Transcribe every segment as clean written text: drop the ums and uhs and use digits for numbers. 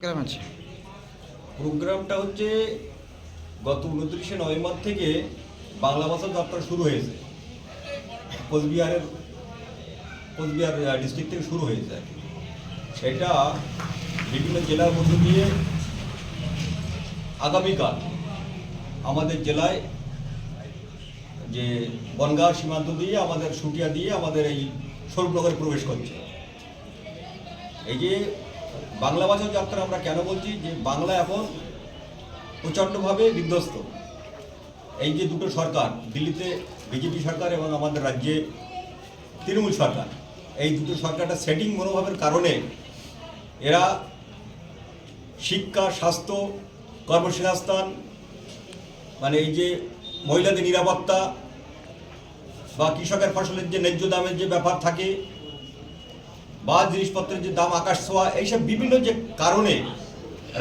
কেমন আছে প্রোগ্রামটা হচ্ছে গত 29শে নভেম্বর থেকে বাংলা ভাষা যাত্রা শুরু হয়েছে। কোচবিহার ডিস্ট্রিক্ট থেকে শুরু হয়েছে আর কি। সেটা বিভিন্ন জেলার মধ্য দিয়ে আগামীকাল আমাদের জেলায় যে বনগাঁ সীমান্ত দিয়ে আমাদের সুটিয়া দিয়ে আমাদের এই স্বরূপনগরে প্রবেশ করছে। এই যে বাংলা ভাষার যাত্রা আমরা কেন বলছি, যে বাংলা এখন প্রচণ্ডভাবে বিধ্বস্ত। এই যে দুটো সরকার, দিল্লিতে বিজেপি সরকার এবং আমাদের রাজ্যে তৃণমূল সরকার, এই দুটো সরকারটা সেটিং মনোভাবের কারণে এরা শিক্ষা, স্বাস্থ্য, কর্মসংস্থান, মানে এই যে মহিলাদের নিরাপত্তা বা কৃষকের ফসলের যে ন্যায্য দামের যে ব্যাপার থাকে বা জিনিসপত্রের যে দাম আকাশ ছোঁয়া, এইসব বিভিন্ন যে কারণে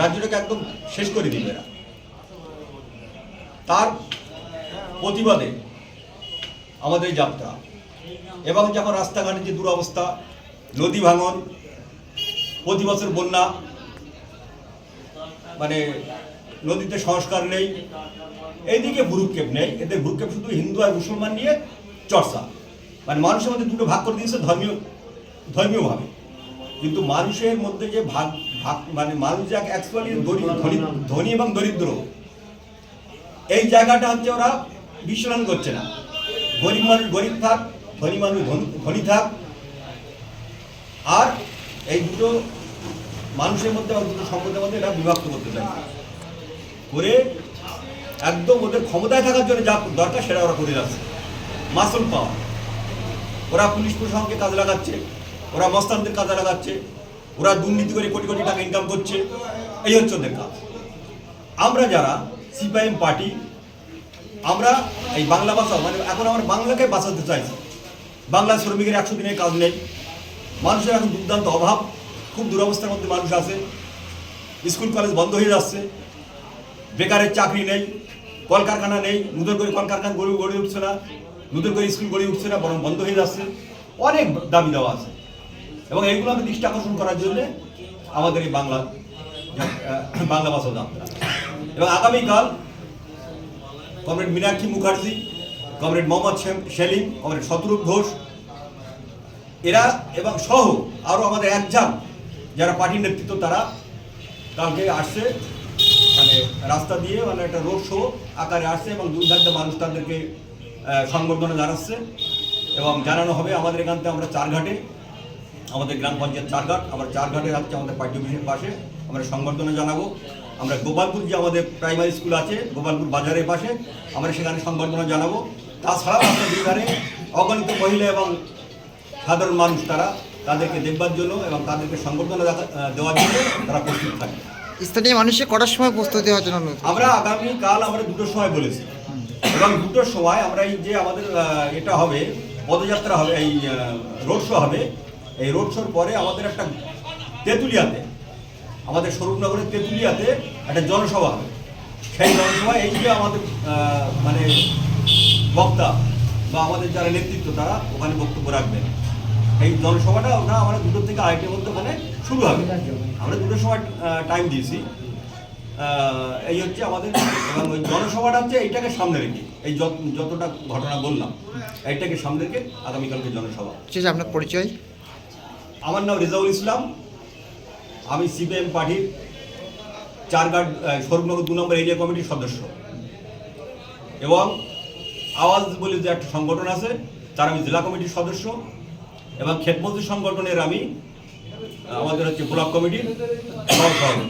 রাজ্যটাকে একদম শেষ করে দিবে এরা। তার প্রতিবাদে আমাদের যাত্রা। এবং যখন রাস্তাঘাটের যে দুরবস্থা, নদী ভাঙন, প্রতি বছর বন্যা, মানে নদীতে সংস্কার নেই, এইদিকে ভ্রুক্ষেপ নেই। এদের ভ্রুক্ষেপ শুধু হিন্দু আর মুসলমান নিয়ে চর্চা। মানে মানুষের মধ্যে দুটো ভাগ করে দিয়েছে ধর্মীয়ভাবে। কিন্তু মানুষের মধ্যে যে ভাগ মানে মানুষ যে অ্যাকচুয়ালি ধনী এবং দরিদ্র, এই জায়গাটা হচ্ছে ওরা বিশ্লেষণ করছে না। গরিব মানুষ গরিব থাক, ধনী মানুষ ধনী থাক। আর এই দুটো মানুষের মধ্যে বা দুটো সম্পদের মধ্যে এটা বিভক্ত করতে চায় করে একদম ওদের ক্ষমতায় থাকার জন্য যা দরকার সেটা ওরা করে যাচ্ছে। মাসুল পাওয়া, ওরা পুলিশ প্রশাসনকে কাজে লাগাচ্ছে, ওরা মস্তানদের কাজে লাগাচ্ছে, ওরা দুর্নীতি করে কোটি কোটি টাকা ইনকাম করছে। এই হচ্ছে ওদের কাজ। আমরা যারা সিপিআইএম পার্টি, আমরা এই বাংলা ভাষা মানে এখন আমরা বাংলাকে বাঁচাতে চাইছি। বাংলা শ্রমিকের 100 দিনের কাজ নেই, মানুষের এখন দুর্দান্ত অভাব, খুব দুরবস্থার মধ্যে মানুষ আছে। স্কুল কলেজ বন্ধ হয়ে যাচ্ছে, বেকারের চাকরি নেই, কলকারখানা নেই, নতুন করে কলকারখানা গড়ে উঠছে না, নতুন করে স্কুল গড়ে উঠছে না, বরং বন্ধ হয়ে যাচ্ছে। অনেক দাবি দেওয়া আছে এবং এইগুলো আমি দৃষ্টি আকর্ষণ করার জন্য আমাদের এই বাংলা ভাষা যাত্রা। এবং আগামীকাল comrade Minakshi Mukherjee, comrade Mohammad Salim, comrade Shatarup Ghosh, এরা এবং সহ আরও আমাদের একজন যারা পার্টির নেতৃত্ব, তারা কালকে আসছে, মানে রাস্তা দিয়ে মানে একটা রোড শো আকারে আসছে এবং দুই ধারে মানুষ তাদেরকে সংবর্ধনা জানাচ্ছে। এবং জানানো হবে আমাদের এখান থেকে আমরা চারঘাটে, আমাদের গ্রাম পঞ্চায়েত চারঘাট, আমরা চারঘাটে যাচ্ছি আমাদের পার্টি অফিসের পাশে, আমরা সংবর্ধনা জানাবো। আমরা গোপালপুর যে আমাদের প্রাইমারি স্কুল আছে, গোপালপুর বাজারের পাশে, আমরা সেখানে সংবর্ধনা জানাবো। তাছাড়াও আমরা দুই ধারে অগণিত মহিলা এবং সাধারণ মানুষ, তারা তাদেরকে দেখবার জন্য এবং তাদেরকে সংবর্ধনা দেওয়ার জন্য তারা প্রস্তুত থাকে। স্থানীয় মানুষের কটার সময় প্রস্তুতি হওয়ার জন্য আমরা আগামীকাল আমরা 2টোর সময় বলেছি এবং 2টোর সময় আমরা এই যে আমাদের এটা হবে, পদযাত্রা হবে, এই রোড শো হবে। এই রোড শোর পরে আমাদের একটা তেঁতুলিয়াতে, আমাদের স্বরূপনগরের তেঁতুলিয়াতে একটা জনসভা হবে। সেই জনসভায় এই যে আমাদের মানে বক্তা বা আমাদের যারা নেতৃত্ব, তারা ওখানে বক্তব্য রাখবেন। এই জনসভাটা ওটা আমরা 2টো থেকে 2:30টার মধ্যে ওখানে শুরু হবে। আমরা 2টোর সময় টাইম দিয়েছি। এই হচ্ছে আমাদের, এবং ওই জনসভাটা হচ্ছে এইটাকে সামনে রেখে, এই যতটা ঘটনা বললাম এইটাকে সামনে রেখে আগামীকালকে জনসভা। ঠিক আছে, আপনার পরিচয়? আমার নাম রেজাউল ইসলাম, আমি সিপিএম পার্টির চারঘাট স্বরূপনগর 2 নম্বর এরিয়া কমিটির সদস্য। এবং আওয়াজ বলে যে একটা সংগঠন আছে, তার আমি জেলা কমিটির সদস্য। এবং ক্ষেতমজুর সংগঠনের আমি আমাদের হচ্ছে ব্লক কমিটির সভাপতি।